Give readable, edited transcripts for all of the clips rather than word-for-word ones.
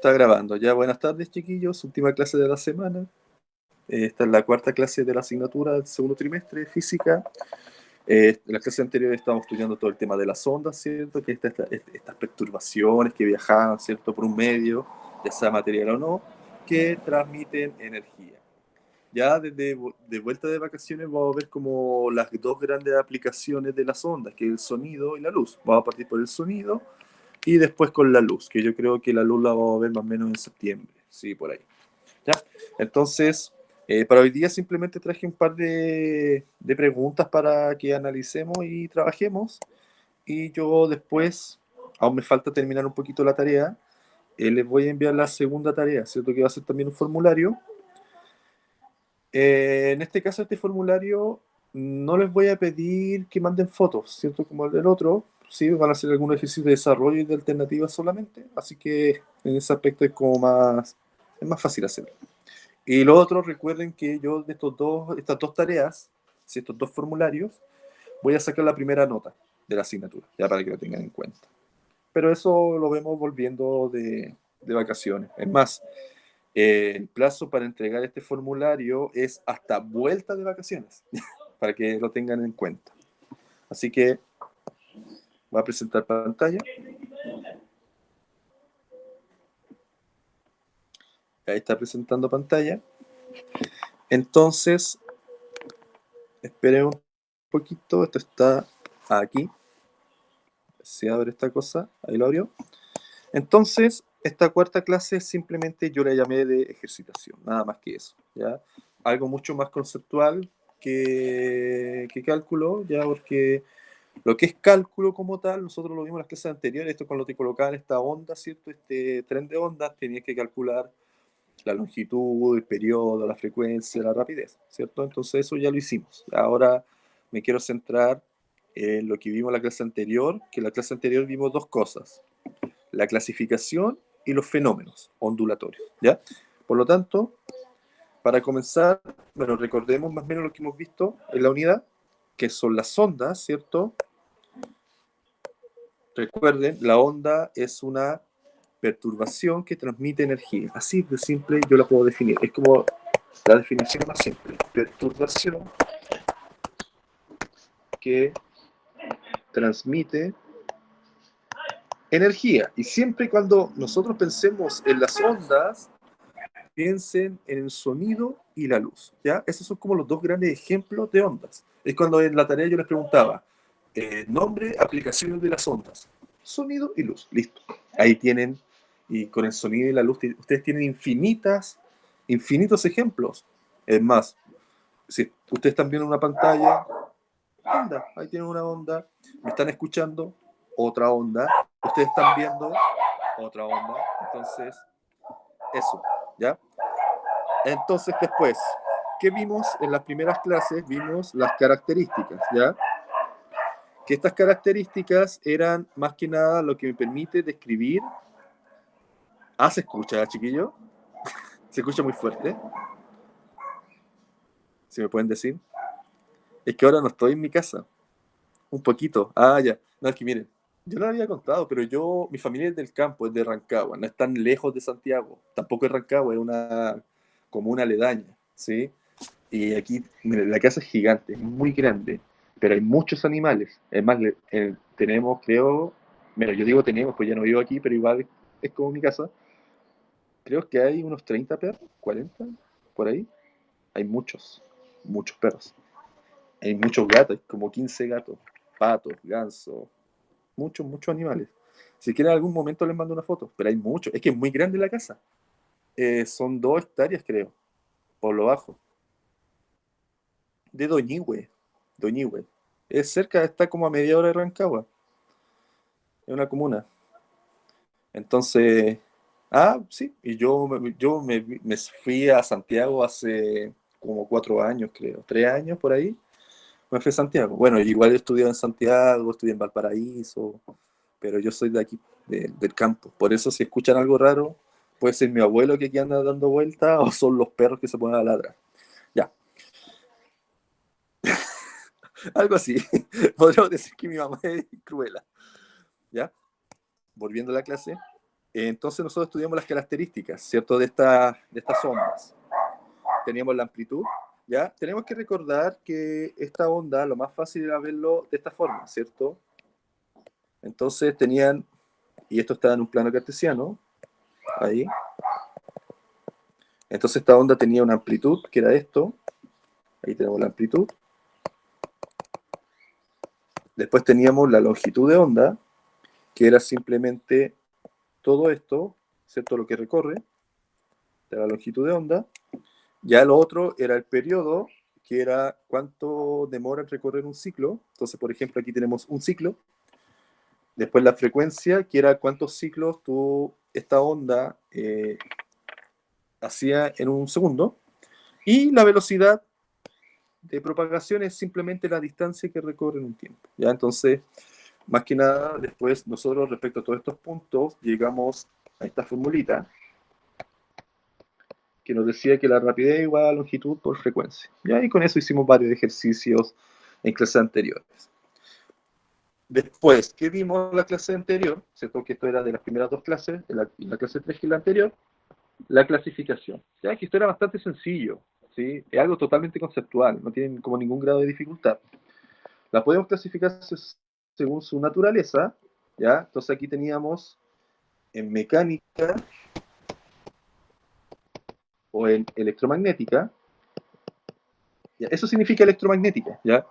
Está grabando. Ya, buenas tardes, chiquillos. Última clase de la semana. Esta es la cuarta clase de la asignatura del segundo trimestre de física. En la clase anterior estábamos estudiando todo el tema de las ondas, ¿cierto? Que estas perturbaciones que viajan, ¿cierto? Por un medio, ya sea material o no, que transmiten energía. Ya desde de vuelta de vacaciones vamos a ver como las dos grandes aplicaciones de las ondas, que es el sonido y la luz. Vamos a partir por el sonido y después con la luz, que yo creo que la luz la vamos a ver más o menos en septiembre, sí, por ahí. ¿Ya? Entonces, para hoy día simplemente traje un par de preguntas para que analicemos y trabajemos, y yo después, aún me falta terminar un poquito la tarea, les voy a enviar la segunda tarea, ¿cierto? Que va a ser también un formulario. En este caso, este formulario no les voy a pedir que manden fotos, ¿cierto? Como el del otro, sí, van a hacer algún ejercicio de desarrollo y de alternativas solamente, así que en ese aspecto es más fácil hacerlo. Y lo otro, recuerden que yo de estas dos tareas, si estos dos formularios, voy a sacar la primera nota de la asignatura, ya para que lo tengan en cuenta. Pero eso lo vemos volviendo de vacaciones. Es más, el plazo para entregar este formulario es hasta vuelta de vacaciones, para que lo tengan en cuenta. Así que voy a presentar pantalla. Ahí está presentando pantalla. Entonces, esperen un poquito, esto está aquí. Se abre esta cosa, ahí lo abrió. Entonces, esta cuarta clase simplemente yo la llamé de ejercitación, nada más que eso, ¿ya? Algo mucho más conceptual que cálculo, ya, porque lo que es cálculo como tal, nosotros lo vimos en las clases anteriores, esto cuando te colocaban esta onda, ¿cierto? Este tren de ondas, tenías que calcular la longitud, el periodo, la frecuencia, la rapidez, ¿cierto? Entonces eso ya lo hicimos. Ahora me quiero centrar en lo que vimos en la clase anterior, que en la clase anterior vimos dos cosas: la clasificación y los fenómenos ondulatorios, ¿ya? Por lo tanto, para comenzar, bueno, recordemos más o menos lo que hemos visto en la unidad, que son las ondas, ¿cierto? Recuerden, la onda es una perturbación que transmite energía. Así de simple yo la puedo definir. Es como la definición más simple: perturbación que transmite energía. Y siempre cuando nosotros pensemos en las ondas, piensen en el sonido y la luz, ¿ya? Esos son como los dos grandes ejemplos de ondas. Es cuando en la tarea yo les preguntaba, nombre, aplicaciones de las ondas, sonido y luz, listo. Ahí tienen, y con el sonido y la luz, ustedes tienen infinitos ejemplos. Es más, si ustedes están viendo una pantalla, onda, ahí tienen una onda, me están escuchando, otra onda, ustedes están viendo, otra onda, entonces, eso, ¿ya? Entonces después, ¿qué vimos en las primeras clases? Vimos las características, ¿ya? Que estas características eran más que nada lo que me permite describir. Ah, se escucha, chiquillo. Se escucha muy fuerte. Si me pueden decir. Es que ahora no estoy en mi casa. Un poquito. Ah, ya. No, es que miren, yo no lo había contado, pero mi familia es del campo, es de Rancagua. No es tan lejos de Santiago. Tampoco es Rancagua, es una comuna aledaña, ¿sí? Y aquí, mira, la casa es gigante, es muy grande, pero hay muchos animales. Es más, tenemos, creo, mira, yo digo tenemos, pues ya no vivo aquí, pero igual es como mi casa. Creo que hay unos 30 perros, 40, por ahí. Hay muchos perros. Hay muchos gatos, hay como 15 gatos, patos, gansos, muchos animales. Si quieren algún momento les mando una foto, pero hay muchos. Es que es muy grande la casa. Son 2 hectáreas, creo, por lo bajo. De Doñihue. Es cerca, está como a media hora de Rancagua. Es una comuna. Entonces, sí, y me fui a Santiago hace como 4 años, creo, 3 años por ahí. Me fui a Santiago. Bueno, igual he estudiado en Santiago, estudié en Valparaíso, pero yo soy de aquí, del campo. Por eso, si escuchan algo raro, puede ser mi abuelo que aquí anda dando vueltas o son los perros que se ponen a ladrar. Ya, algo así. Podríamos decir que mi mamá es cruela. ¿Ya? Volviendo a la clase. Entonces nosotros estudiamos las características, ¿cierto? De estas ondas. Teníamos la amplitud, ¿ya? Tenemos que recordar que esta onda, lo más fácil era verlo de esta forma, ¿cierto? Entonces tenían, y esto estaba en un plano cartesiano, ahí. Entonces esta onda tenía una amplitud, que era esto. Ahí tenemos la amplitud. Después teníamos la longitud de onda, que era simplemente todo esto, ¿cierto? Lo que recorre, de la longitud de onda. Ya lo otro era el periodo, que era cuánto demora en recorrer un ciclo. Entonces, por ejemplo, aquí tenemos un ciclo. Después la frecuencia, que era cuántos ciclos esta onda hacía en un segundo. Y la velocidad de propagación es simplemente la distancia que recorre en un tiempo. ¿Ya? Entonces, más que nada, después nosotros respecto a todos estos puntos, llegamos a esta formulita que nos decía que la rapidez es igual a longitud por frecuencia. ¿Ya? Y con eso hicimos varios ejercicios en clases anteriores. Después, ¿qué vimos en la clase anterior? ¿Cierto? Que esto era de las primeras dos clases, la clase 3 que la anterior, la clasificación. Ya que esto era bastante sencillo, ¿sí? Es algo totalmente conceptual, no tiene como ningún grado de dificultad. La podemos clasificar según su naturaleza, ¿ya? Entonces aquí teníamos en mecánica o en electromagnética, ¿ya? Eso significa electromagnética, ¿ya?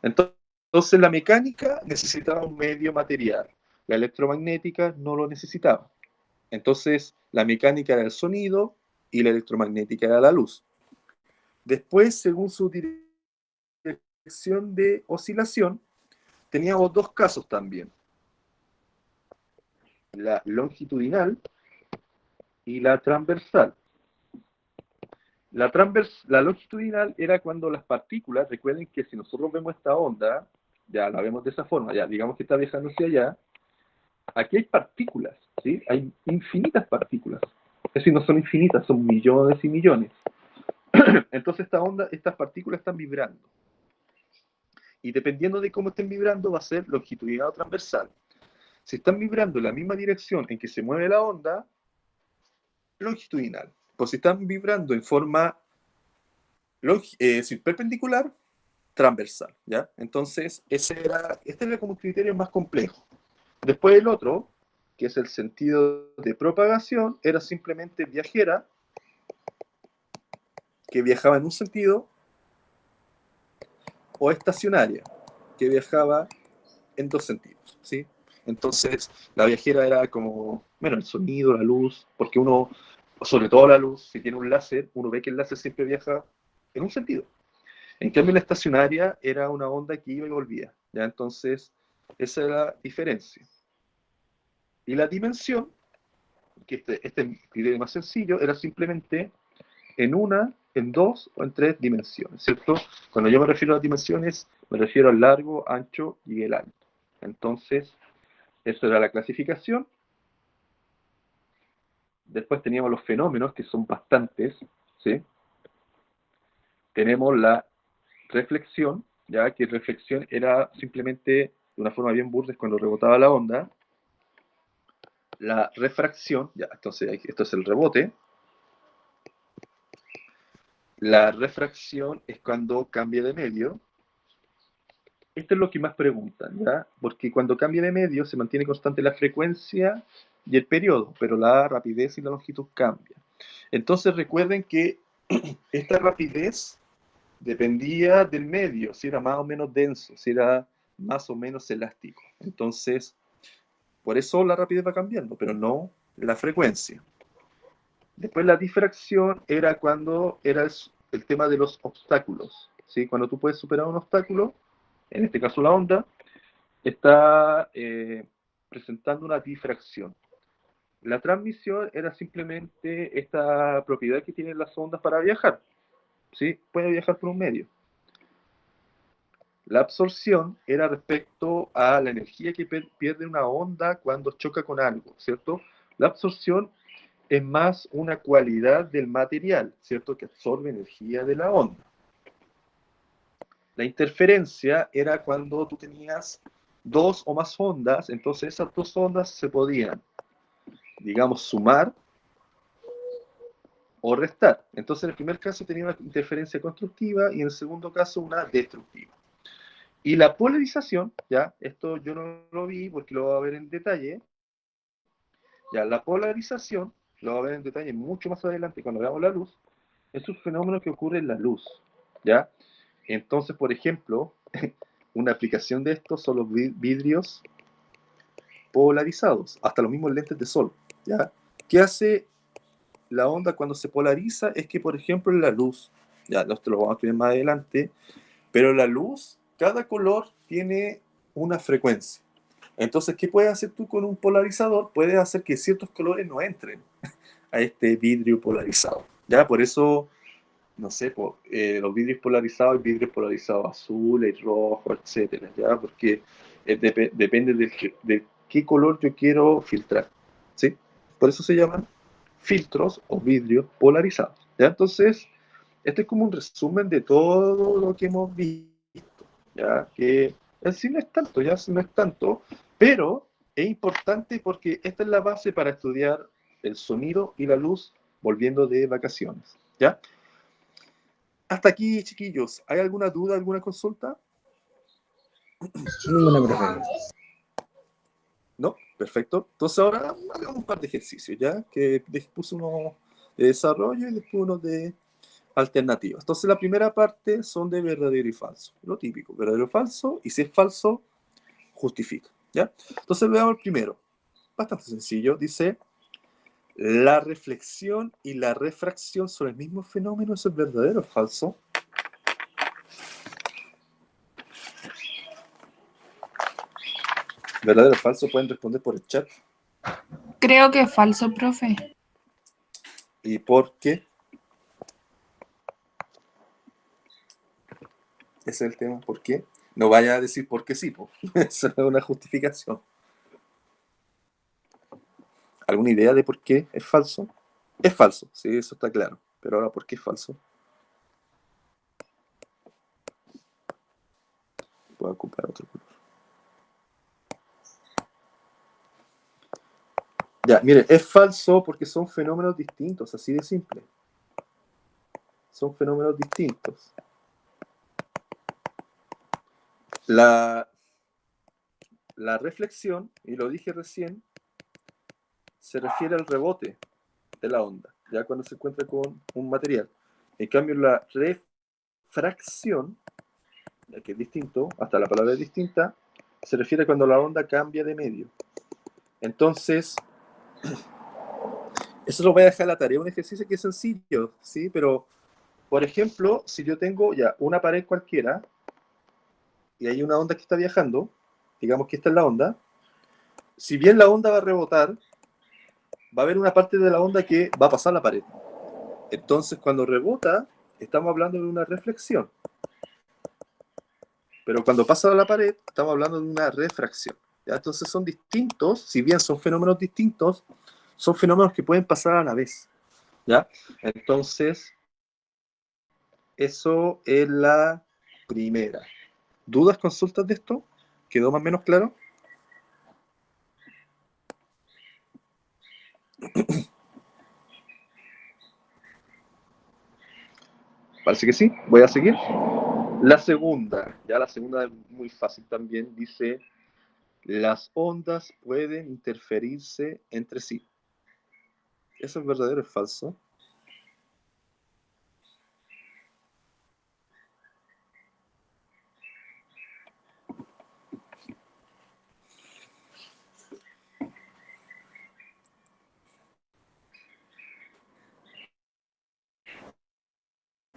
Entonces la mecánica necesitaba un medio material, la electromagnética no lo necesitaba. Entonces la mecánica era el sonido y la electromagnética era la luz. Después, según su dirección de oscilación, teníamos dos casos también, la longitudinal y la transversal. La longitudinal era cuando las partículas, recuerden que si nosotros vemos esta onda, ya la vemos de esa forma, ya digamos que está viajando hacia allá, aquí hay partículas, ¿sí? Hay infinitas partículas. Es decir, no son infinitas, son millones y millones. Entonces estas partículas están vibrando. Y dependiendo de cómo estén vibrando, va a ser longitudinal o transversal. Si están vibrando en la misma dirección en que se mueve la onda, longitudinal. Pues si están vibrando en forma perpendicular, transversal, ¿ya? Entonces, este era como un criterio más complejo. Después el otro, que es el sentido de propagación, era simplemente viajera, que viajaba en un sentido, o estacionaria, que viajaba en dos sentidos, ¿sí? Entonces, la viajera era como, bueno, el sonido, la luz, porque uno, sobre todo la luz, si tiene un láser, uno ve que el láser siempre viaja en un sentido. En cambio, la estacionaria era una onda que iba y volvía, ¿ya? Entonces, esa era la diferencia. Y la dimensión, que este criterio más sencillo, era simplemente en una, en dos o en tres dimensiones, ¿cierto? Cuando yo me refiero a las dimensiones, me refiero al largo, ancho y el alto. Entonces, eso era la clasificación. Después teníamos los fenómenos, que son bastantes, ¿sí? Tenemos la reflexión, ya que reflexión era simplemente, de una forma bien burda, es cuando rebotaba la onda. La refracción, ya, entonces esto es el rebote. La refracción es cuando cambia de medio. Esto es lo que más preguntan, ¿ya? Porque cuando cambia de medio se mantiene constante la frecuencia y el periodo, pero la rapidez y la longitud cambian. Entonces recuerden que esta rapidez dependía del medio, si era más o menos denso, si era más o menos elástico. Entonces, por eso la rapidez va cambiando, pero no la frecuencia. Después la difracción era cuando era el tema de los obstáculos, ¿sí? Cuando tú puedes superar un obstáculo, en este caso la onda, está presentando una difracción. La transmisión era simplemente esta propiedad que tienen las ondas para viajar, ¿sí? Puede viajar por un medio. La absorción era respecto a la energía que pierde una onda cuando choca con algo, ¿cierto? La absorción es más una cualidad del material, ¿cierto? Que absorbe energía de la onda. La interferencia era cuando tú tenías dos o más ondas, entonces esas dos ondas se podían digamos, sumar o restar. Entonces, en el primer caso tenía una interferencia constructiva y en el segundo caso una destructiva. Y la polarización, ya, esto yo no lo vi porque lo voy a ver en detalle, ya, la polarización, lo voy a ver en detalle mucho más adelante cuando veamos la luz, es un fenómeno que ocurre en la luz, ya. Entonces, por ejemplo, una aplicación de esto son los vidrios polarizados, hasta los mismos lentes de sol, ya. ¿Qué hace la onda cuando se polariza? Es que, por ejemplo, en la luz, ya, esto lo vamos a tener más adelante, pero la luz, cada color tiene una frecuencia. Entonces, ¿qué puedes hacer tú con un polarizador? Puedes hacer que ciertos colores no entren a este vidrio polarizado. ¿Ya? Por eso, no sé, los vidrios polarizados, hay vidrios polarizados azul, y rojo, etcétera, ¿ya? Porque depende de qué color yo quiero filtrar, ¿sí? Por eso se llaman filtros o vidrios polarizados, ¿ya? Entonces, este es como un resumen de todo lo que hemos visto, ¿ya? Que en sí no es tanto, ya no es tanto, pero es importante porque esta es la base para estudiar el sonido y la luz volviendo de vacaciones, ¿ya? Hasta aquí, chiquillos. ¿Hay alguna duda, alguna consulta? Ninguna, profe. No, perfecto. Entonces ahora hagamos un par de ejercicios, ¿ya? Que puse uno de desarrollo y después uno de alternativas. Entonces la primera parte son de verdadero y falso. Lo típico, verdadero y falso. Y si es falso, justifica, ¿ya? Entonces veamos el primero. Bastante sencillo. Dice, la reflexión y la refracción son el mismo fenómeno. ¿Eso es verdadero o falso? ¿Verdadero o falso? Pueden responder por el chat. Creo que es falso, profe. ¿Y por qué? Ese es el tema. ¿Por qué? No vaya a decir por qué sí, po. Eso es una justificación. ¿Alguna idea de por qué es falso? Es falso, sí, eso está claro. Pero ahora, ¿por qué es falso? Voy a ocupar otro color. Ya, mire, es falso porque son fenómenos distintos, así de simple. Son fenómenos distintos. La reflexión, y lo dije recién, se refiere al rebote de la onda, ya cuando se encuentra con un material. En cambio, la refracción, que es distinto, hasta la palabra es distinta, se refiere a cuando la onda cambia de medio. Entonces, eso lo voy a dejar a la tarea, un ejercicio que es sencillo, ¿sí? Pero, por ejemplo, si yo tengo ya una pared cualquiera y hay una onda que está viajando, digamos que esta es la onda, si bien la onda va a rebotar, va a haber una parte de la onda que va a pasar la pared. Entonces, cuando rebota, estamos hablando de una reflexión. Pero cuando pasa a la pared, estamos hablando de una refracción, ¿ya? Entonces son distintos, si bien son fenómenos distintos, son fenómenos que pueden pasar a la vez, ¿ya? Entonces, eso es la primera. ¿Dudas, consultas de esto? ¿Quedó más o menos claro? Parece que sí. Voy a seguir. La segunda, ya la segunda es muy fácil también, dice, las ondas pueden interferirse entre sí. ¿Eso es verdadero o es falso?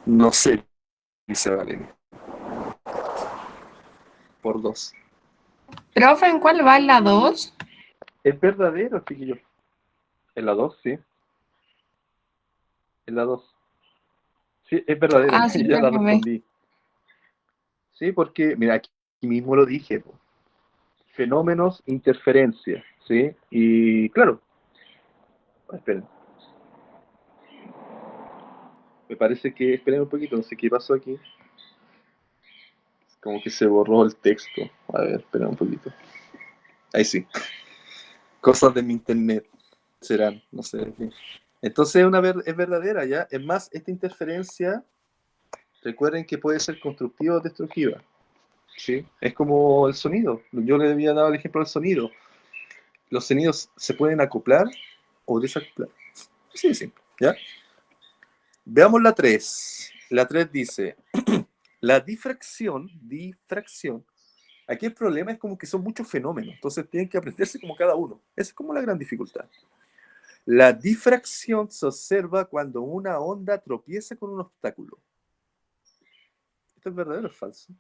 No sé, dice Valeria. Por dos. Profe, ¿en cuál va la 2? ¿Es verdadero, chiquillo? En la dos, sí. En la dos. Sí, es verdadero, Ah, sí, ya la profe. respondí. Sí, porque, mira, aquí mismo lo dije, po. Fenómenos, interferencia, ¿sí? Y claro, esperen, me parece que, esperen un poquito, no sé qué pasó aquí. Como que se borró el texto. A ver, esperen un poquito. Ahí sí. Cosas de mi internet. serán, no sé. Entonces es verdadera, ¿ya? Es más, esta interferencia, recuerden que puede ser constructiva o destructiva, ¿sí? Es como el sonido. Yo le había dado el ejemplo del sonido. Los sonidos se pueden acoplar o desacoplar. Así de simple, ¿ya? Veamos la 3. La 3 dice, la difracción, aquí el problema es como que son muchos fenómenos, entonces tienen que aprenderse como cada uno. Esa es como la gran dificultad. La difracción se observa cuando una onda tropieza con un obstáculo. ¿Esto es verdadero o es falso?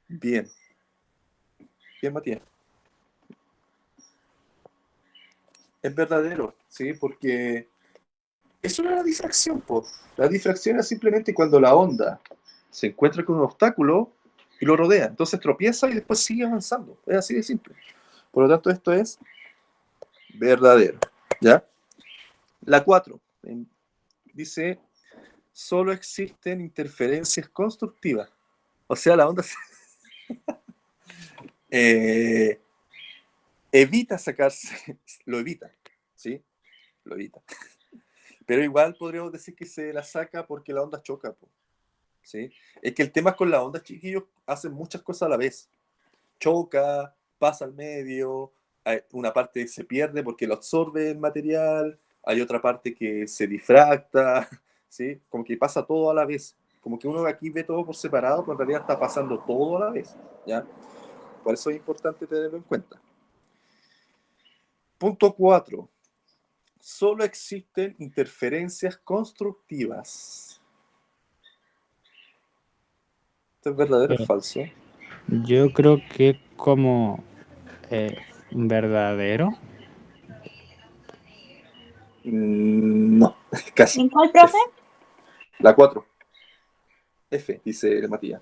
Bien. Bien, Matías. Es verdadero, ¿sí? Porque eso no es la difracción, po. La difracción es simplemente cuando la onda se encuentra con un obstáculo y lo rodea. Entonces tropieza y después sigue avanzando. Es así de simple. Por lo tanto, esto es verdadero. ¿Ya? La 4 dice, solo existen interferencias constructivas. O sea, la onda evita sacarse, lo evita, ¿sí? Lo evita. Pero igual podríamos decir que se la saca porque la onda choca, po, ¿sí? Es que el tema es con la onda, chiquillos, hacen muchas cosas a la vez. Choca, pasa al medio, una parte se pierde porque lo absorbe el material, hay otra parte que se difracta, ¿sí? Como que pasa todo a la vez. Como que uno aquí ve todo por separado, pero en realidad está pasando todo a la vez, ¿ya? Por eso es importante tenerlo en cuenta. Punto 4. Solo existen interferencias constructivas. ¿Esto es verdadero o Eh, falso? yo creo que como verdadero. No, casi. ¿En cuál, profe? La 4. F, dice Matías.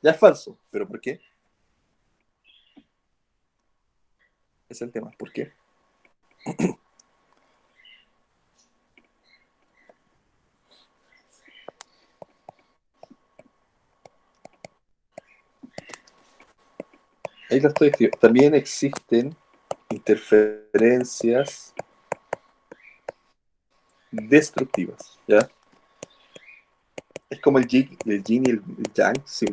Ya es falso, pero ¿por qué? Es el tema, ¿por qué? Ahí lo estoy escribiendo. También existen interferencias destructivas, ¿ya? Es como el yin y el yang, sí,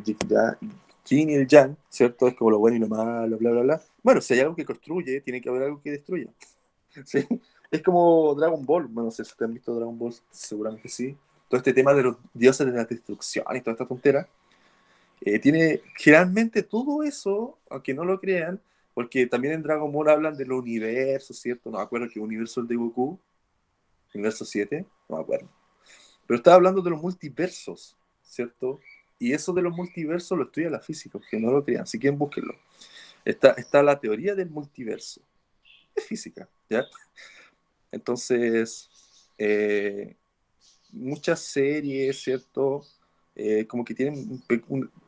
yin y el yang, ¿cierto? Es como lo bueno y lo malo, bla, bla, bla. Bueno, si hay algo que construye, tiene que haber algo que destruya, ¿sí? Es como Dragon Ball, bueno, no sé si ustedes han visto Dragon Ball, seguramente sí. Todo este tema de los dioses de la destrucción y toda esta tontera, tiene generalmente todo eso, aunque no lo crean, porque también en Dragon Ball hablan de los universos, ¿cierto? No me acuerdo qué universo es el de Goku, universo 7, no me acuerdo. Pero estaba hablando de los multiversos, ¿cierto? Y eso de los multiversos lo estudia la física, que no lo crean, si quieren búsquenlo. Está la teoría del multiverso, es física, ¿ya? Entonces, muchas series, ¿cierto? Como que tienen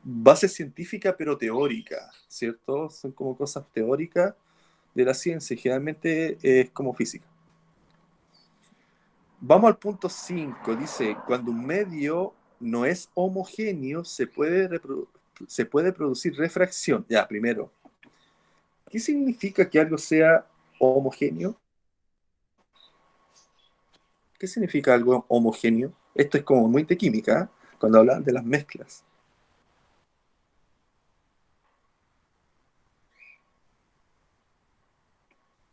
base científica pero teórica, ¿cierto? Son como cosas teóricas de la ciencia, y generalmente es como física. Vamos al punto 5. Dice, cuando un medio no es homogéneo, se puede producir refracción. Ya, primero, ¿qué significa que algo sea homogéneo? ¿Qué significa algo homogéneo? Esto es como muy de química, ¿eh? Cuando hablan de las mezclas.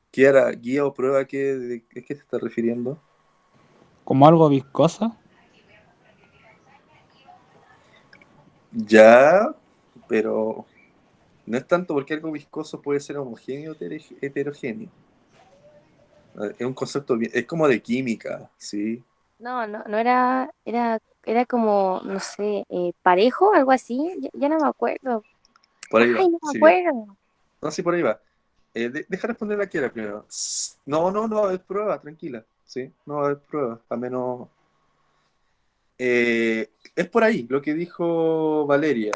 Kiara, guía o prueba, ¿de qué te estás refiriendo? Como algo viscoso. Ya, pero no es tanto porque algo viscoso puede ser homogéneo o heterogéneo. Es un concepto bien, es como de química, ¿sí? No era como, no sé, parejo, algo así, ya no me acuerdo. Por ahí Ay, va, no me sí, bien. acuerdo. No, sí, por ahí va. Deja responder a Kiara primero. No, no, no, es prueba, tranquila, ¿sí? No, es prueba, a menos... es por ahí lo que dijo Valeria.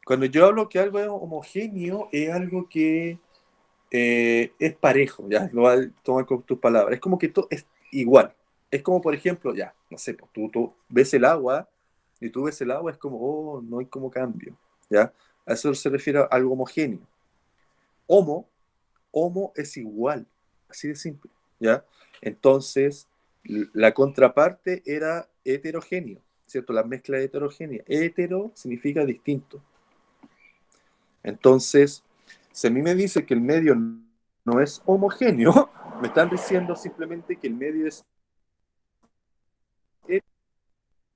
Cuando yo hablo que algo es homogéneo, es algo que es parejo, ya, lo voy a tomar con tus palabras. Es como que todo es igual. Es como, por ejemplo, ya, no sé, pues tú ves el agua y tú ves el agua, es como, oh, no hay como cambio, ¿ya? A eso se refiere a algo homogéneo. Homo homo es igual, así de simple, ¿ya? Entonces, la contraparte era heterogéneo, ¿cierto? La mezcla heterogénea. Hetero significa distinto. Entonces, si a mí me dice que el medio no es homogéneo, me están diciendo simplemente que el medio es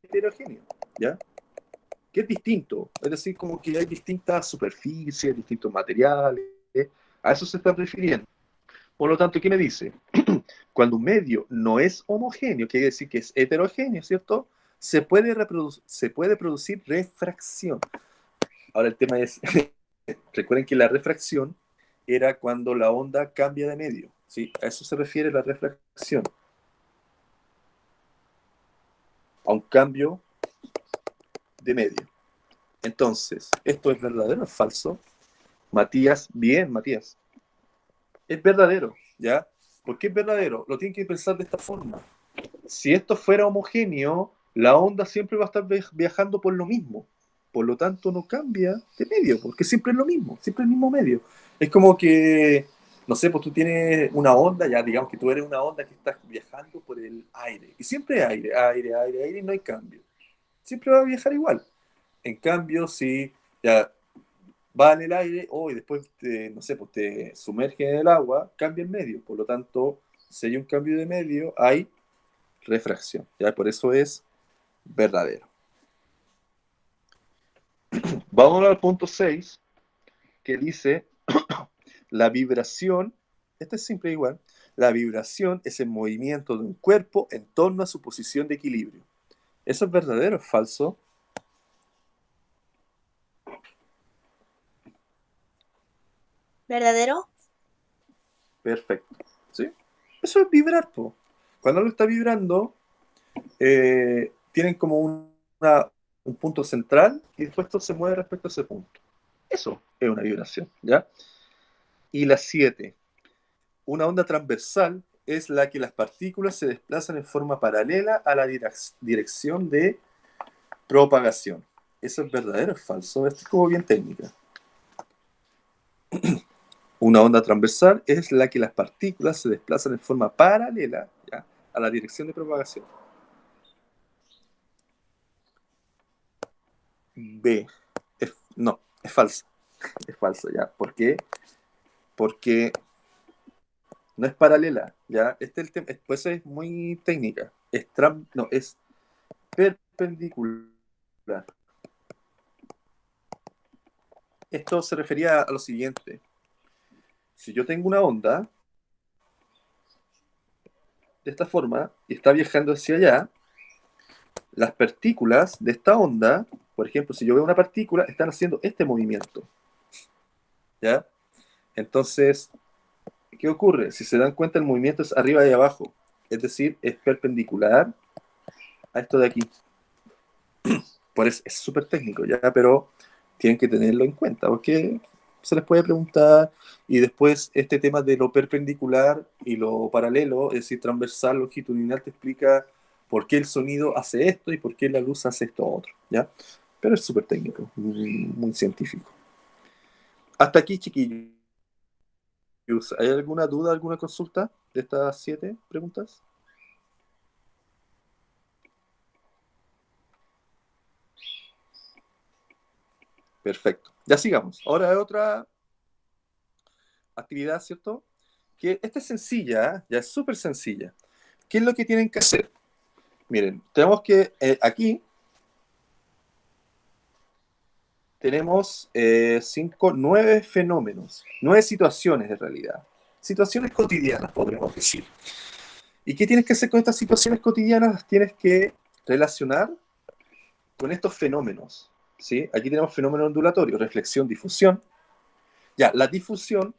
heterogéneo, ¿ya? Que es distinto, es decir, como que hay distintas superficies, distintos materiales, a eso se están refiriendo. Por lo tanto, ¿qué me dice? Cuando un medio no es homogéneo, quiere decir que es heterogéneo, ¿cierto? Se puede producir refracción. Ahora el tema es, recuerden que la refracción era cuando la onda cambia de medio, ¿sí? A eso se refiere la refracción. A un cambio de medio. Entonces, ¿esto es verdadero o es falso? Matías, bien, Matías. Es verdadero, ¿ya? ¿Por qué es verdadero? Lo tienen que pensar de esta forma. Si esto fuera homogéneo, la onda siempre va a estar viajando por lo mismo. Por lo tanto, no cambia de medio, porque siempre es lo mismo, siempre es el mismo medio. Es como que, no sé, pues tú tienes una onda, ya digamos que tú eres una onda que estás viajando por el aire. Y siempre hay aire, aire, aire, aire, y no hay cambio. Siempre va a viajar igual. En cambio, si ya va en el aire y después te, no sé, pues te sumerge en el agua, cambia el medio. Por lo tanto, si hay un cambio de medio, hay refracción. ¿Ya? Por eso es verdadero. Vamos al punto 6, que dice la vibración, este es siempre igual, la vibración es el movimiento de un cuerpo en torno a su posición de equilibrio. ¿Eso es verdadero o es falso? ¿Verdadero? Perfecto. ¿Sí? Eso es vibrar, po. Cuando algo está vibrando, tienen como un punto central y después todo se mueve respecto a ese punto. Eso es una vibración, ¿ya? Y la 7. Una onda transversal es la que las partículas se desplazan en forma paralela a la dirección de propagación. ¿Eso es verdadero o es falso? Esto es como bien técnica. Una onda transversal es la que las partículas se desplazan en forma paralela, ¿ya?, a la dirección de propagación. B. No, es falso. Es falso, ¿ya? ¿Por qué? Porque no es paralela, ¿ya? Este es el tema, pues es muy técnica. No, es perpendicular. Esto se refería a lo siguiente. Si yo tengo una onda de esta forma y está viajando hacia allá, las partículas de esta onda, por ejemplo, si yo veo una partícula, están haciendo este movimiento, ¿ya? Entonces, ¿qué ocurre? Si se dan cuenta, el movimiento es arriba y abajo, es decir, es perpendicular a esto de aquí. Por eso es súper técnico, ¿ya? Pero tienen que tenerlo en cuenta, porque se les puede preguntar, y después este tema de lo perpendicular y lo paralelo, es decir, transversal, longitudinal, te explica por qué el sonido hace esto y por qué la luz hace esto otro, ¿ya? Pero es súper técnico, muy científico. Hasta aquí, chiquillos. ¿Hay alguna duda, alguna consulta de estas 7 preguntas? Perfecto. Ya sigamos. Ahora hay otra actividad, ¿cierto? Que esta es sencilla, ¿eh? Ya es súper sencilla. ¿Qué es lo que tienen que hacer? Miren, tenemos que, aquí tenemos 9 fenómenos, 9 situaciones en realidad. Situaciones cotidianas, podríamos decir. ¿Y qué tienes que hacer con estas situaciones cotidianas? Las tienes que relacionar con estos fenómenos, ¿sí? Aquí tenemos fenómeno ondulatorio, reflexión, difusión. Ya, la difusión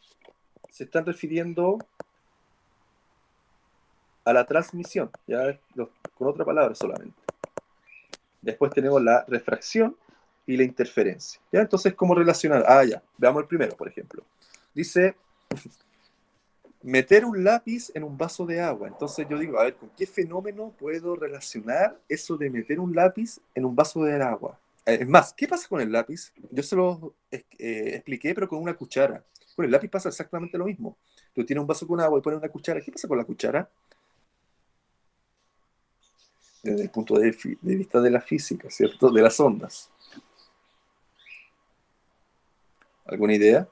se están refiriendo a la transmisión, ya con otra palabra solamente. Después tenemos la refracción y la interferencia. ¿Ya? Entonces, ¿cómo relacionar? Ya, veamos el primero, por ejemplo. Dice, meter un lápiz en un vaso de agua. Entonces yo digo, a ver, ¿con qué fenómeno puedo relacionar eso de meter un lápiz en un vaso de agua? Es más, ¿qué pasa con el lápiz? Yo se lo expliqué, pero con una cuchara. Con el lápiz pasa exactamente lo mismo. Tú tienes un vaso con agua y pones una cuchara. ¿Qué pasa con la cuchara? Desde el punto de vista de la física, ¿cierto? De las ondas. ¿Alguna idea?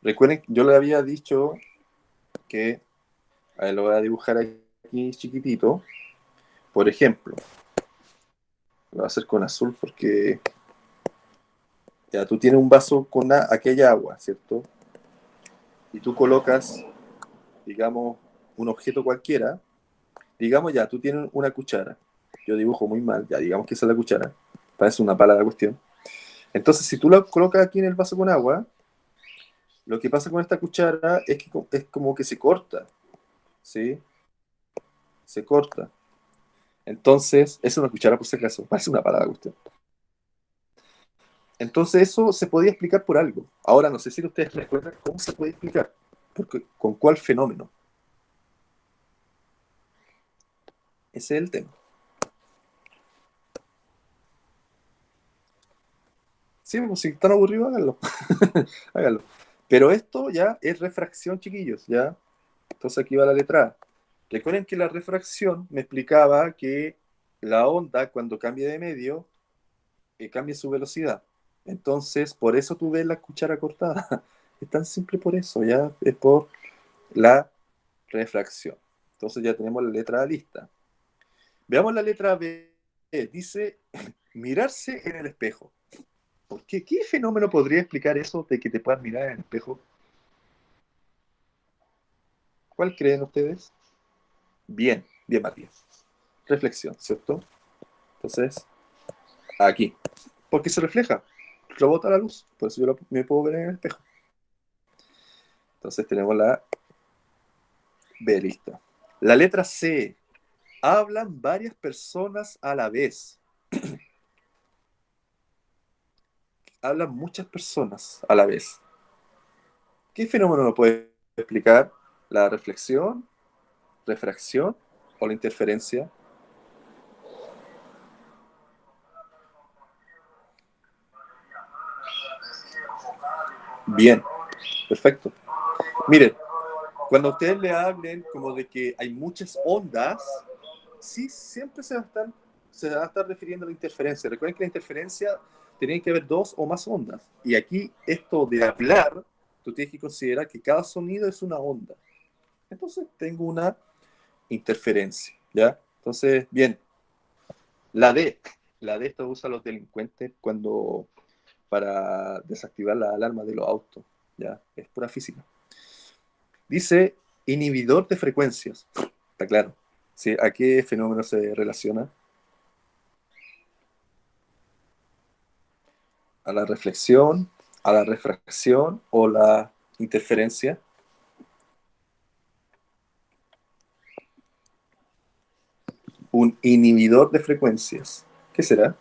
Recuerden, yo le había dicho que, a ver, lo voy a dibujar aquí chiquitito. Por ejemplo, lo voy a hacer con azul porque ya tú tienes un vaso con aquella agua, ¿cierto? Y tú colocas, digamos, un objeto cualquiera. Digamos ya, tú tienes una cuchara. Yo dibujo muy mal, ya digamos que esa es la cuchara. Parece una pala la cuestión. Entonces, si tú la colocas aquí en el vaso con agua, lo que pasa con esta cuchara es que es como que se corta, ¿sí? Se corta. Entonces, es una cuchara por si acaso, parece una pala la cuestión. Entonces, eso se podía explicar por algo. Ahora, no sé si ustedes recuerdan cómo se puede explicar. Porque, ¿con cuál fenómeno? Ese es el tema. Sí, pues si están aburridos, háganlo. Háganlo. Pero esto ya es refracción, chiquillos, ¿ya? Entonces aquí va la letra A. Recuerden que la refracción me explicaba que la onda, cuando cambia de medio, cambia su velocidad. Entonces, por eso tú ves la cuchara cortada. Es tan simple por eso, ¿ya? Es por la refracción. Entonces ya tenemos la letra A lista. Veamos la letra B. Dice mirarse en el espejo. ¿Por qué? ¿Qué fenómeno podría explicar eso de que te puedas mirar en el espejo? ¿Cuál creen ustedes? Bien, bien, Matías. Reflexión, ¿cierto? Entonces, aquí. Porque se refleja, rebota la luz. Por eso yo me puedo ver en el espejo. Entonces tenemos la B lista. La letra C. Hablan varias personas a la vez. Hablan muchas personas a la vez. ¿Qué fenómeno lo puede explicar? ¿La reflexión, refracción o la interferencia? Bien, perfecto. Miren, cuando ustedes le hablen como de que hay muchas ondas, sí, siempre se va a estar refiriendo a la interferencia. Recuerden que la interferencia tiene que haber dos o más ondas. Y aquí, esto de hablar, tú tienes que considerar que cada sonido es una onda. Entonces, tengo una interferencia, ¿ya? Entonces, bien, la D. La D esto usa los delincuentes para desactivar la alarma de los autos, ¿ya? Es pura física. Dice inhibidor de frecuencias. Está claro. ¿Sí? ¿A qué fenómeno se relaciona? ¿A la reflexión, a la refracción o la interferencia? Un inhibidor de frecuencias. ¿Qué será?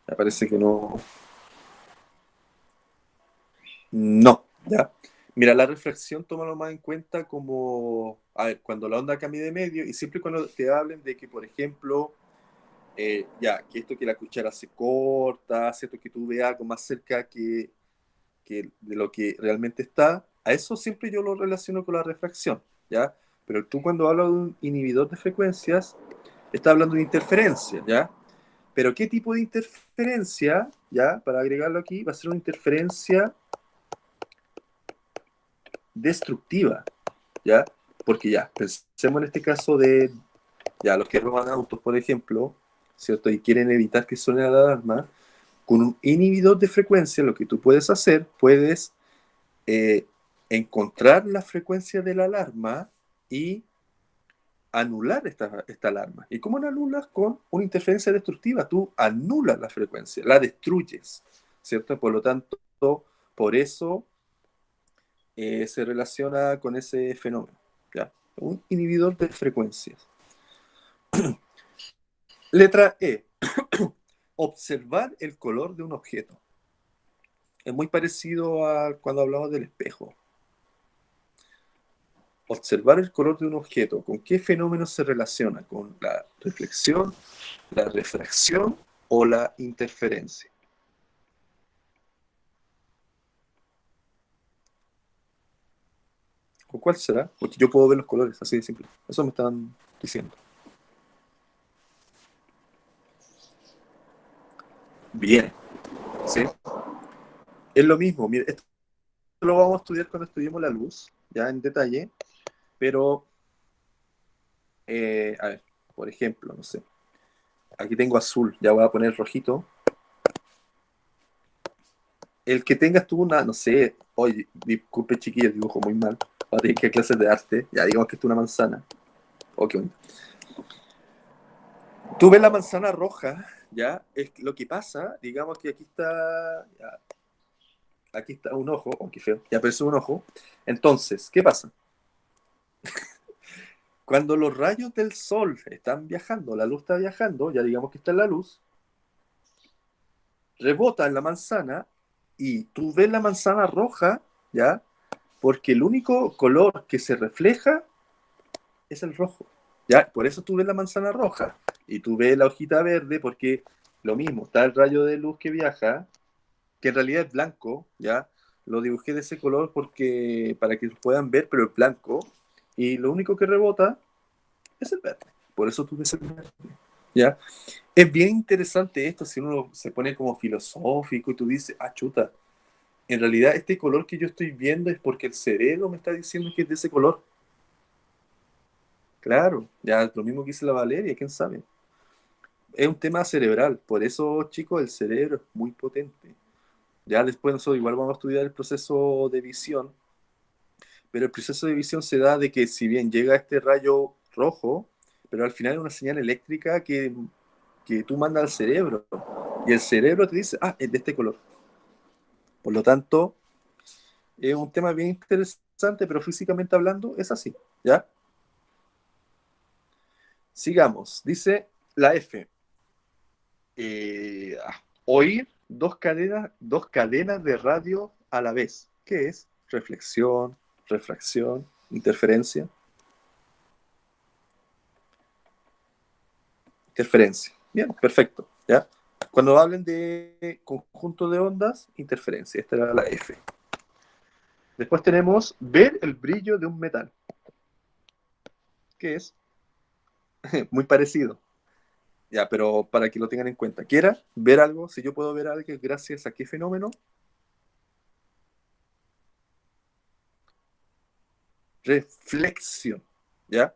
Me parece que no. No, ¿ya? Mira, la refracción tómalo más en cuenta como, a ver, cuando la onda cambia de medio y siempre cuando te hablen de que, por ejemplo, ya, que esto que la cuchara se corta, ¿cierto? Que tú veas algo más cerca que de lo que realmente está, a eso siempre yo lo relaciono con la refracción, ¿ya? Pero tú cuando hablas de un inhibidor de frecuencias, estás hablando de interferencia, ¿ya? Pero ¿qué tipo de interferencia, ya? Para agregarlo aquí, va a ser una interferencia destructiva, ¿ya? Porque ya, pensemos en este caso de, ya, los que roban autos, por ejemplo, ¿cierto? Y quieren evitar que suene la alarma, con un inhibidor de frecuencia, lo que tú puedes hacer, puedes eh, encontrar la frecuencia de la alarma y anular esta alarma. ¿Y cómo la anulas? Con una interferencia destructiva. Tú anulas la frecuencia, la destruyes, ¿cierto? Por lo tanto, por eso se relaciona con ese fenómeno, ¿ya? Un inhibidor de frecuencias. Letra E. Observar el color de un objeto. Es muy parecido a cuando hablamos del espejo. Observar el color de un objeto, ¿con qué fenómeno se relaciona? ¿Con la reflexión, la refracción o la interferencia? ¿Con cuál será? Porque yo puedo ver los colores, así de simple. Eso me están diciendo. Bien, ¿sí? Es lo mismo. Mire, esto lo vamos a estudiar cuando estudiemos la luz, ya en detalle, pero, a ver, por ejemplo, no sé. Aquí tengo azul, ya voy a poner rojito. El que tengas tú una, no sé, oye, disculpe chiquillos, dibujo muy mal. Va a tener que ir a clases de arte, ya digamos que esto es una manzana. Oh, qué bonito. Tú ves la manzana roja, ya, es lo que pasa, digamos que aquí está, ya, aquí está un ojo, oh, qué feo, ya aparece un ojo. Entonces, ¿qué pasa? Cuando los rayos del sol están viajando, la luz está viajando, ya digamos que está en la luz, rebota en la manzana y tú ves la manzana roja, ¿ya? Porque el único color que se refleja es el rojo, ¿ya? Por eso tú ves la manzana roja y tú ves la hojita verde porque lo mismo, está el rayo de luz que viaja, que en realidad es blanco, ¿ya? Lo dibujé de ese color porque para que lo puedan ver, pero es blanco y lo único que rebota es el verde. Por eso tú ves el verde, ¿ya? Es bien interesante esto si uno se pone como filosófico y tú dices, ah, chuta, en realidad este color que yo estoy viendo es porque el cerebro me está diciendo que es de ese color. Claro, ya lo mismo que dice la Valeria, quién sabe. Es un tema cerebral, por eso, chicos, el cerebro es muy potente. Ya después nosotros igual vamos a estudiar el proceso de visión, pero el proceso de visión se da de que si bien llega este rayo rojo, pero al final es una señal eléctrica que tú mandas al cerebro, y el cerebro te dice, ah, es de este color. Por lo tanto, es un tema bien interesante, pero físicamente hablando es así, ¿ya? Sigamos, dice la F. Oír dos cadenas de radio a la vez. ¿Qué es? Reflexión, refracción, interferencia. Interferencia. Bien, perfecto. ¿Ya? Cuando hablen de conjunto de ondas, interferencia. Esta era la F. Después tenemos ver el brillo de un metal. ¿Qué es? Muy parecido. Ya, pero para que lo tengan en cuenta. ¿Quiera ver algo? Si yo puedo ver algo, gracias a qué fenómeno. Reflexión. ¿Ya?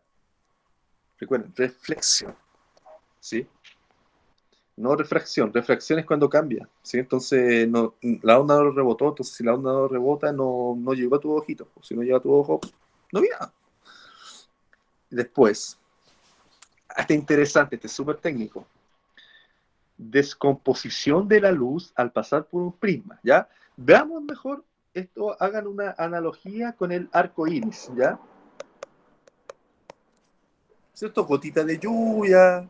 Recuerden, reflexión. ¿Sí? No refracción. Refracción es cuando cambia. ¿Sí? Entonces, no, la onda no rebotó. Entonces, si la onda no rebota, no llegó a tu ojito. Si no llega a tu ojo, no vi nada. Después, este interesante, este es súper técnico. Descomposición de la luz al pasar por un prisma, ¿ya? Veamos mejor esto, hagan una analogía con el arco iris, ¿ya? ¿Cierto? Gotita de lluvia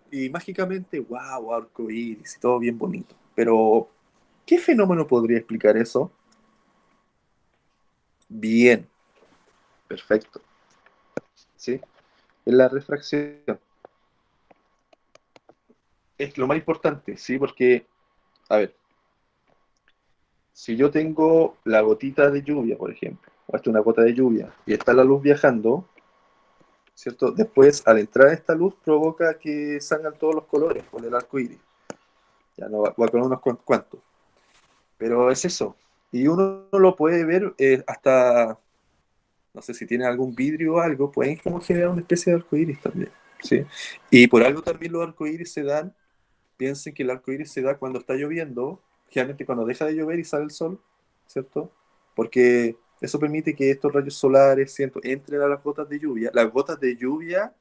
y mágicamente, wow, arco iris y todo bien bonito. Pero, ¿qué fenómeno podría explicar eso? Bien, perfecto. ¿Sí? Es la refracción. Es lo más importante, ¿sí? Porque, a ver, si yo tengo la gotita de lluvia, por ejemplo, o hasta una gota de lluvia, y está la luz viajando, ¿cierto? Después, al entrar esta luz, provoca que salgan todos los colores con el arco iris. Ya no voy a poner unos cuantos. Pero es eso. Y uno lo puede ver hasta, no sé si tiene algún vidrio o algo, pueden como generar una especie de arco iris también. ¿Sí? Y por algo también los arcoíris se dan, piensen que el arcoíris se da cuando está lloviendo, generalmente cuando deja de llover y sale el sol, ¿cierto? Porque eso permite que estos rayos solares, ¿cierto?, entren a las gotas de lluvia. Las gotas de lluvia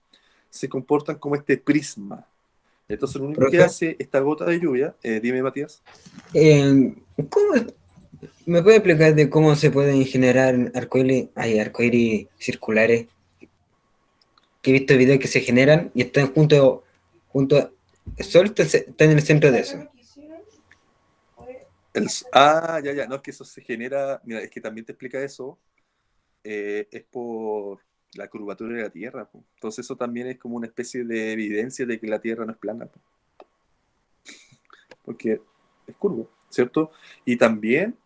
se comportan como este prisma. Entonces lo único que Profe, hace esta gota de lluvia, dime Matías. ¿cómo me puede explicar de cómo se pueden generar arcoíris circulares? Que he visto videos que se generan y están junto el sol está en el centro de eso. Ya, no, es que eso se genera, mira, es que también te explica eso, es por la curvatura de la Tierra, po. Entonces eso también es como una especie de evidencia de que la Tierra no es plana, po, porque es curvo, ¿cierto? Y también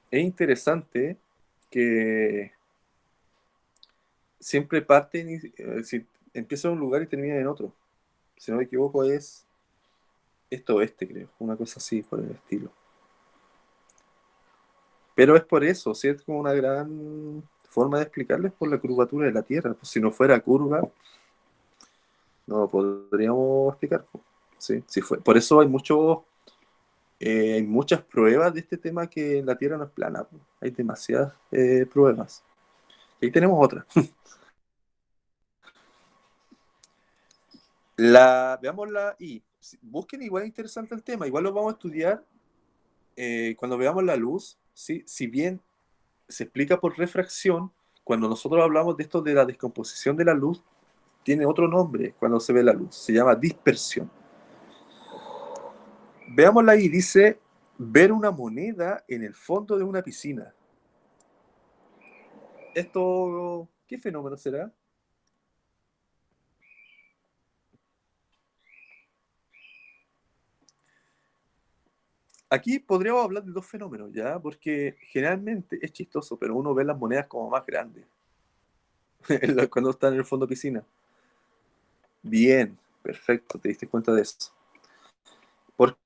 es interesante que siempre si empieza en un lugar y termina en otro. Si no me equivoco es esto oeste, creo, una cosa así por el estilo. Pero es por eso, ¿sí? Es como una gran forma de explicarles por la curvatura de la Tierra. Pues si no fuera curva, no lo podríamos explicar, pues. Sí, sí fue. Por eso hay muchas pruebas de este tema que la Tierra no es plana, pues. Hay demasiadas pruebas. Y ahí tenemos otra. Veamos la I. Busquen, igual es interesante el tema, igual lo vamos a estudiar cuando veamos la luz, ¿sí? Si bien se explica por refracción, cuando nosotros hablamos de esto de la descomposición de la luz, tiene otro nombre cuando se ve la luz, se llama dispersión. Veámosla ahí, dice, ver una moneda en el fondo de una piscina. ¿Esto qué fenómeno será? Aquí podríamos hablar de dos fenómenos, ¿ya? Porque generalmente es chistoso, pero uno ve las monedas como más grandes cuando está en el fondo de piscina. Bien, perfecto, te diste cuenta de eso. ¿Por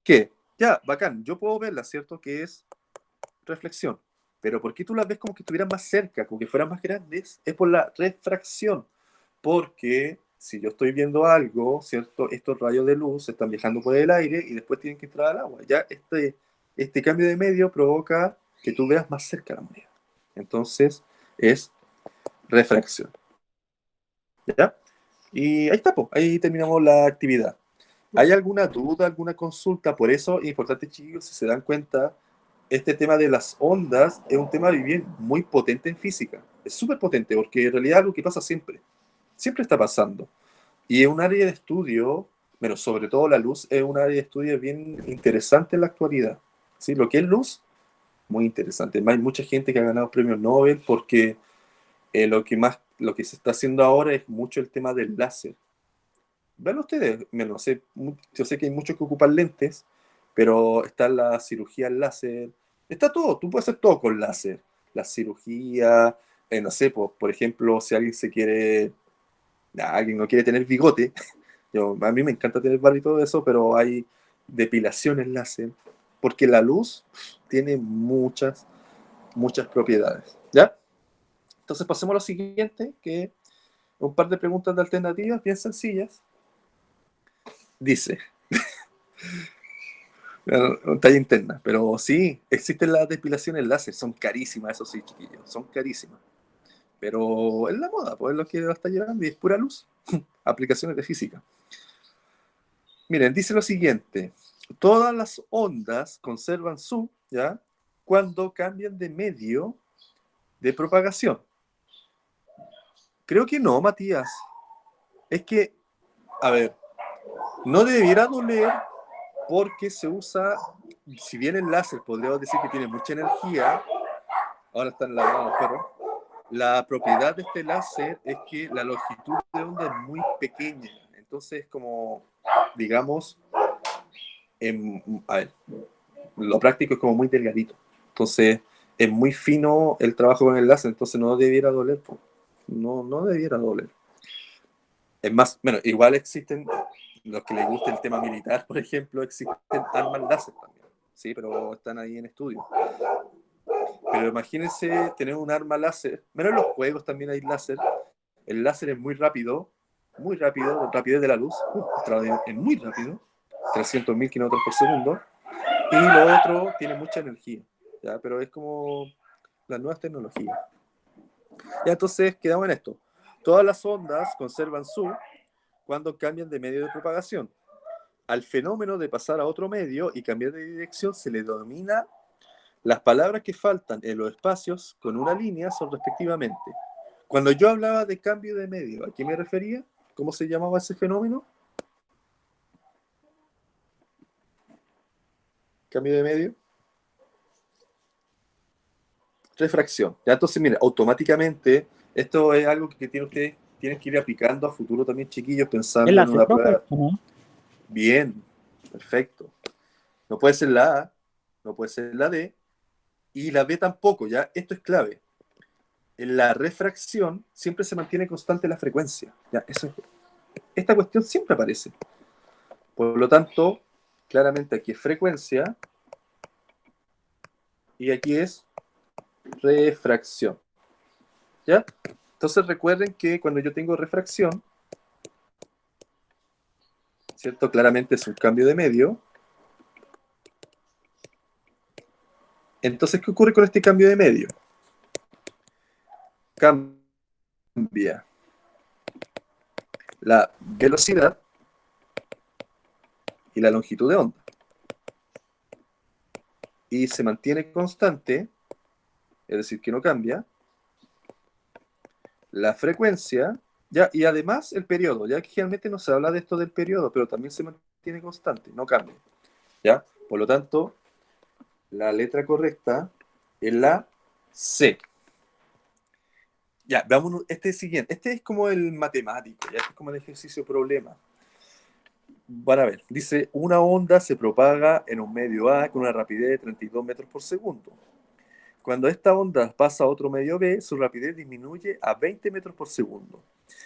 qué? Ya, bacán, yo puedo verla, ¿cierto? Que es reflexión. Pero ¿por qué tú las ves como que estuvieran más cerca, como que fueran más grandes? Es por la refracción. Porque si yo estoy viendo algo, ¿cierto? Estos rayos de luz están viajando por el aire y después tienen que entrar al agua. Ya este cambio de medio provoca que tú veas más cerca la moneda. Entonces, es refracción. ¿Ya? Y ahí está, po. Ahí terminamos la actividad. ¿Hay alguna duda, alguna consulta? Por eso es importante, chicos, si se dan cuenta, este tema de las ondas es un tema bien muy potente en física. Es súper potente porque en realidad es algo que pasa siempre. Siempre está pasando. Y es un área de estudio, bueno, sobre todo la luz, es un área de estudio bien interesante en la actualidad. ¿Sí? Lo que es luz, muy interesante. Hay mucha gente que ha ganado premios Nobel porque lo que se está haciendo ahora es mucho el tema del láser. Vean ustedes, bueno, yo sé que hay muchos que ocupan lentes, pero está la cirugía al láser, está todo, tú puedes hacer todo con láser. La cirugía, no sé, por ejemplo, si alguien no quiere tener bigote, a mí me encanta tener barba y todo eso, pero hay depilaciones láser, porque la luz tiene muchas propiedades, ¿ya? Entonces pasemos a lo siguiente, que un par de preguntas de alternativas bien sencillas. Dice, talla interna, pero sí, existen las depilaciones láser, son carísimas, eso sí, chiquillos, son carísimas. Pero es la moda, pues es lo que la está llevando y es pura luz. Aplicaciones de física. Miren, dice lo siguiente: todas las ondas conservan ¿ya? Cuando cambian de medio de propagación. Creo que no, Matías. Es que, a ver, no debiera doler porque se usa, si bien el láser podríamos decir que tiene mucha energía, ahora están ladrando los perros, la propiedad de este láser es que la longitud de onda es muy pequeña. Entonces, como, digamos, a ver, lo práctico es como muy delgadito. Entonces, es muy fino el trabajo con el láser, entonces no debiera doler. No debiera doler. Es más, bueno, igual existen, los que les gusta el tema militar, por ejemplo, existen armas láser también, sí, pero están ahí en estudio. Pero imagínense tener un arma láser, menos en los juegos también hay láser. El láser es muy rápido, rapidez de la luz, es muy rápido, 300.000 kilómetros por segundo, y lo otro tiene mucha energía, ¿ya? Pero es como las nuevas tecnologías. Ya, entonces quedamos en esto. Todas las ondas conservan cuando cambian de medio de propagación. Al fenómeno de pasar a otro medio y cambiar de dirección se le denomina. Las palabras que faltan en los espacios con una línea son respectivamente. Cuando yo hablaba de cambio de medio, ¿a qué me refería? ¿Cómo se llamaba ese fenómeno? cambio de medio. Refracción. Ya, entonces, mire, automáticamente, esto es algo que ustedes tienen que ir aplicando a futuro también, chiquillos, ¿Es pensando la en C, una profe, prueba. o no? Bien, perfecto. No puede ser la A, no puede ser la D, y la B tampoco, ¿ya? Esto es clave. En la refracción siempre se mantiene constante la frecuencia, ¿ya? Esta cuestión siempre aparece. Por lo tanto, claramente aquí es frecuencia y aquí es refracción, ¿ya? Entonces recuerden que cuando yo tengo refracción, ¿cierto? Claramente es un cambio de medio. Entonces, ¿qué ocurre con este cambio de medio? Cambia la velocidad y la longitud de onda. Y se mantiene constante, es decir, que no cambia, la frecuencia, ya, y además el periodo, ya que generalmente no se habla de esto del periodo, pero también se mantiene constante, no cambia, ¿ya? Por lo tanto, la letra correcta es la C. Ya, veamos este siguiente. Este es como el matemático, ya este es como el ejercicio problema. Van a ver, dice, una onda se propaga en un medio A con una rapidez de 32 metros por segundo. Cuando esta onda pasa a otro medio B, su rapidez disminuye a 20 metros por segundo.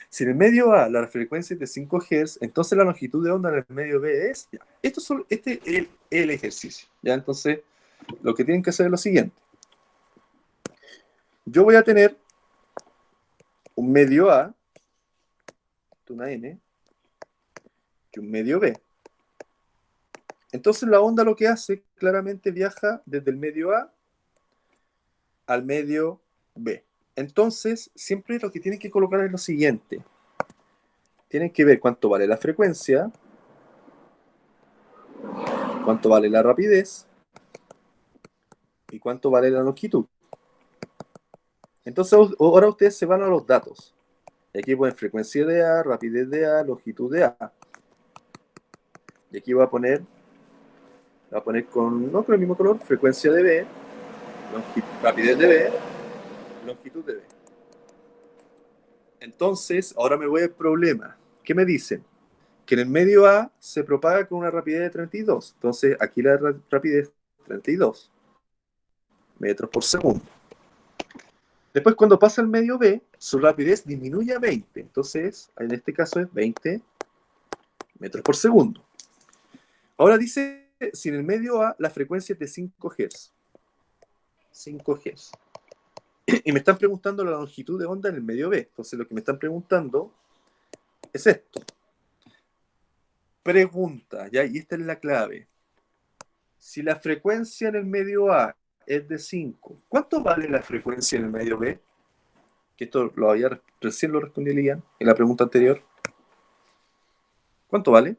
Si en el medio A la frecuencia es de 5 Hz, entonces la longitud de onda en el medio B es... Ya, este es el ejercicio. ¿Ya? Entonces, lo que tienen que hacer es lo siguiente. Yo voy a tener un medio A, una N, y un medio B. Entonces la onda lo que hace, claramente viaja desde el medio A al medio B. Entonces, siempre lo que tienen que colocar es lo siguiente. Tienen que ver cuánto vale la frecuencia, cuánto vale la rapidez y cuánto vale la longitud. Entonces, ahora ustedes se van a los datos. Y aquí ponen frecuencia de A, rapidez de A, longitud de A. Y aquí voy a poner con el mismo color, frecuencia de B, rapidez de B, longitud de B. Entonces, ahora me voy al problema. ¿Qué me dicen? Que en el medio A se propaga con una rapidez de 32. Entonces, aquí la rapidez 32 metros por segundo. Después, cuando pasa al medio B, su rapidez disminuye a 20. Entonces, en este caso es 20 metros por segundo. Ahora dice, si en el medio A la frecuencia es de 5 Hz. 5 Hz. Y me están preguntando la longitud de onda en el medio B. Entonces, lo que me están preguntando es esto. Pregunta, ¿ya? Y esta es la clave. Si la frecuencia en el medio A es de 5, ¿cuánto vale la frecuencia en el medio B? Que esto recién lo respondió Lian en la pregunta anterior. ¿Cuánto vale?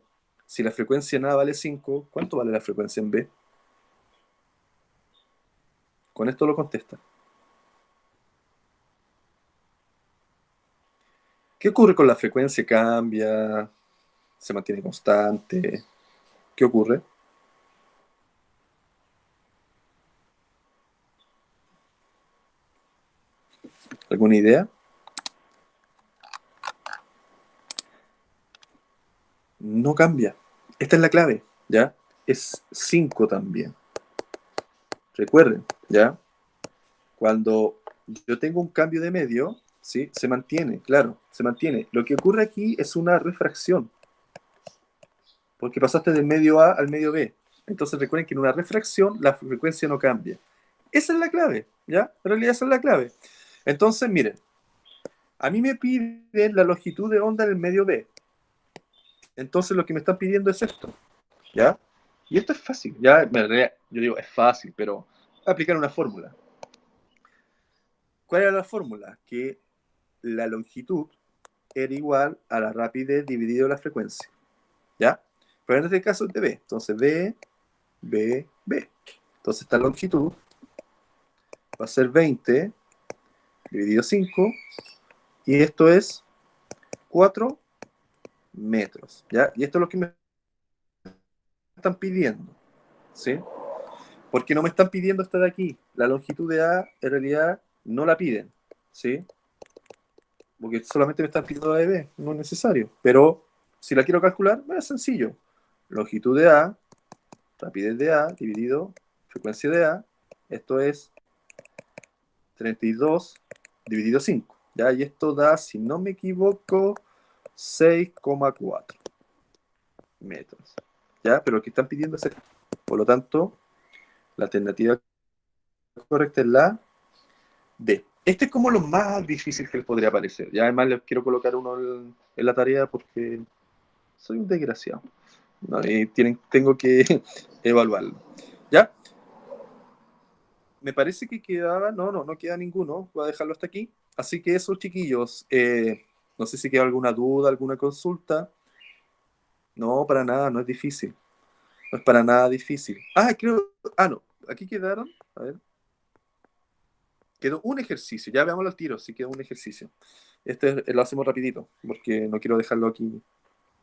Si la frecuencia en A vale 5, ¿cuánto vale la frecuencia en B? Con esto lo contesta. ¿Qué ocurre con la frecuencia? ¿Cambia? ¿Se mantiene constante? ¿Qué ocurre? ¿Alguna idea? No cambia. Esta es la clave, ¿ya? Es 5 también. Recuerden, ¿ya? Cuando yo tengo un cambio de medio, ¿sí? Se mantiene, claro, se mantiene. Lo que ocurre aquí es una refracción, porque pasaste del medio A al medio B. Entonces recuerden que en una refracción la frecuencia no cambia. Esa es la clave, ¿ya? En realidad esa es la clave. Entonces, miren, a mí me piden la longitud de onda en el medio B. Entonces lo que me están pidiendo es esto, ¿ya? Y esto es fácil, ya, en realidad, yo digo, es fácil, pero aplicar una fórmula. ¿Cuál era la fórmula? Que la longitud era igual a la rapidez dividido la frecuencia, ¿ya? Pero en este caso es de B, entonces B, B, B. Entonces esta longitud va a ser 20 dividido 5, y esto es 4 metros, ¿ya? Y esto es lo que me están pidiendo, ¿sí? Porque no me están pidiendo esta de aquí. La longitud de A, en realidad, no la piden, ¿sí? Porque solamente me están pidiendo la de B, no es necesario. Pero si la quiero calcular, es sencillo. Longitud de A, rapidez de A, dividido frecuencia de A, esto es 32 dividido 5, ¿ya? Y esto da, si no me equivoco, 6,4 metros, ¿ya? Pero lo que están pidiendo es esto. Por lo tanto, la alternativa correcta es la D. Este es como lo más difícil que les podría parecer. Y además les quiero colocar uno en la tarea porque soy un desgraciado. ¿No? Y tengo que evaluarlo. ¿Ya? Me parece que quedaba... No queda ninguno. Voy a dejarlo hasta aquí. Así que eso, chiquillos. No sé si queda alguna duda, alguna consulta. No, para nada, no es difícil. No es para nada difícil. No. Aquí quedaron... A ver. Quedó un ejercicio, ya veámoslo al tiro, si quedó un ejercicio. Lo hacemos rapidito, porque no quiero dejarlo aquí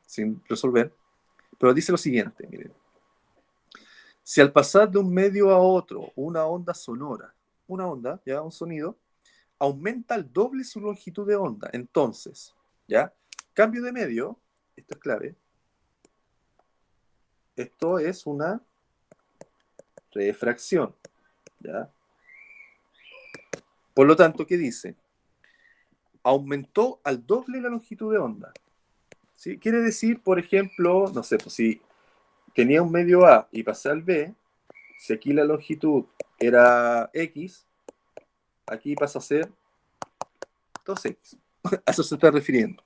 sin resolver. Pero dice lo siguiente, miren. Si al pasar de un medio a otro, una onda sonora, una onda, ya un sonido, aumenta al doble su longitud de onda, entonces, ya, cambio de medio, esto es clave, esto es una refracción, ya. Por lo tanto, ¿qué dice? Aumentó al doble la longitud de onda. ¿Sí? Quiere decir, por ejemplo, no sé, pues si tenía un medio A y pasé al B, si aquí la longitud era X, aquí pasa a ser 2X. A eso se está refiriendo.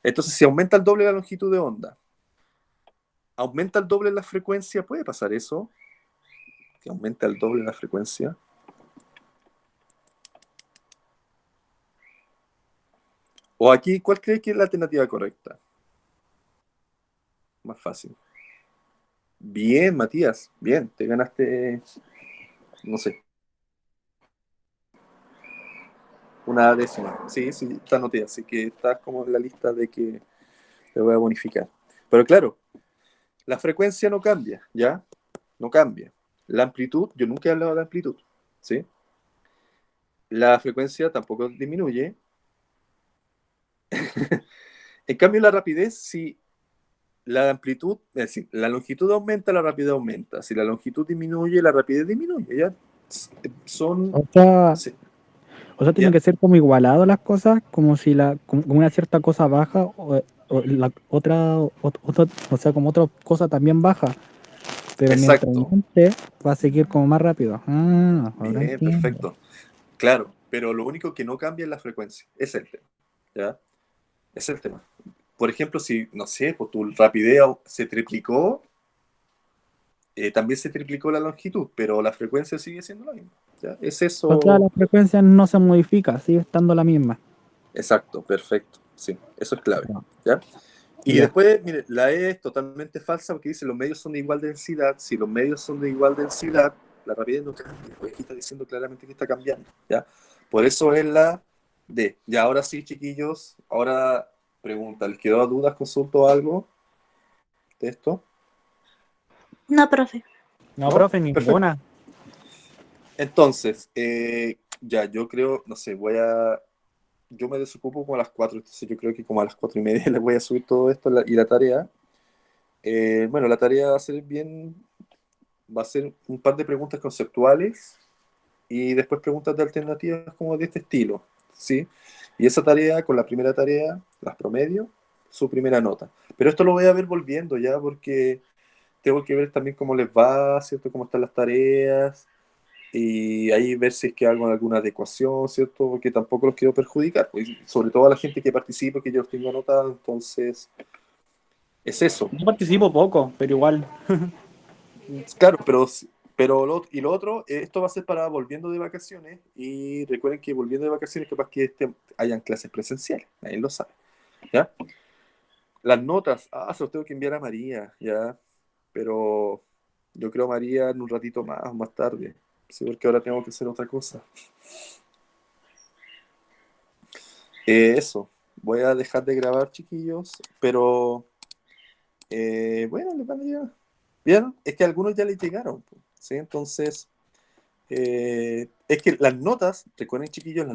Entonces, si aumenta el doble la longitud de onda, aumenta el doble la frecuencia, ¿puede pasar eso? Que aumenta el doble la frecuencia. O aquí, ¿cuál cree que es la alternativa correcta? Más fácil. Bien, Matías. Bien, te ganaste, no sé, una décima. Sí, está notada. Así que estás como en la lista de que te voy a bonificar. Pero claro, la frecuencia no cambia, ¿ya? No cambia. La amplitud, yo nunca he hablado de amplitud, ¿sí? La frecuencia tampoco disminuye. En cambio, la rapidez, si la amplitud, es decir, la longitud aumenta, la rapidez aumenta. Si la longitud disminuye, la rapidez disminuye, ¿ya? Son... O sea, Sí, tienen ¿ya? que ser como igualadas las cosas, como si como una cierta cosa baja o la otra, o sea, como otra cosa también baja, pero mientras Exacto. aumente va a seguir como más rápido. Ahora Bien, entiendo. perfecto. Claro, pero lo único que no cambia es la frecuencia. Es el tema, ¿ya? Es el tema. Por ejemplo, si, no sé, pues tu rapidez se triplicó, también se triplicó la longitud, pero la frecuencia sigue siendo la misma. ¿Ya? Es O sea, eso. la frecuencia no se modifica, sigue estando la misma. Exacto, perfecto. Sí, eso es clave. Ya. ¿Ya? Y Ya. después, mire, la E es totalmente falsa porque dice los medios son de igual densidad. Si los medios son de igual densidad, la rapidez no cambia. Pues aquí está diciendo claramente que está cambiando. ¿Ya? Por eso es la D. Y ahora sí, chiquillos, ahora pregunta, ¿les quedó dudas, consulto algo de esto? No, profe. No, ¿No? profe, Perfecto. ninguna. Entonces, ya, yo creo, no sé, yo me desocupo como a las 4, entonces yo creo que como a las 4:30 les voy a subir todo esto y la tarea. Bueno, la tarea va a ser un par de preguntas conceptuales y después preguntas de alternativas como de este estilo, ¿sí? Y esa tarea, con la primera tarea, las promedio, su primera nota. Pero esto lo voy a ver volviendo ya porque tengo que ver también cómo les va, ¿cierto? Cómo están las tareas y ahí ver si es que hago alguna adecuación, ¿cierto? Porque tampoco los quiero perjudicar, pues, sobre todo a la gente que participa, que yo los tengo anotados, entonces es eso. Yo participo poco, pero igual. Claro, pero lo otro, esto va a ser para volviendo de vacaciones y recuerden que volviendo de vacaciones capaz que hayan clases presenciales, nadie lo sabe, ¿ya? Las notas, se los tengo que enviar a María, ¿ya? Pero yo creo María en un ratito más tarde, sí, porque ahora tengo que hacer otra cosa. Eso, voy a dejar de grabar, chiquillos, pero bueno, les van a llegar. ¿Vieron? Es que algunos ya les llegaron, po. ¿sí? Entonces, es que las notas, recuerden chiquillos,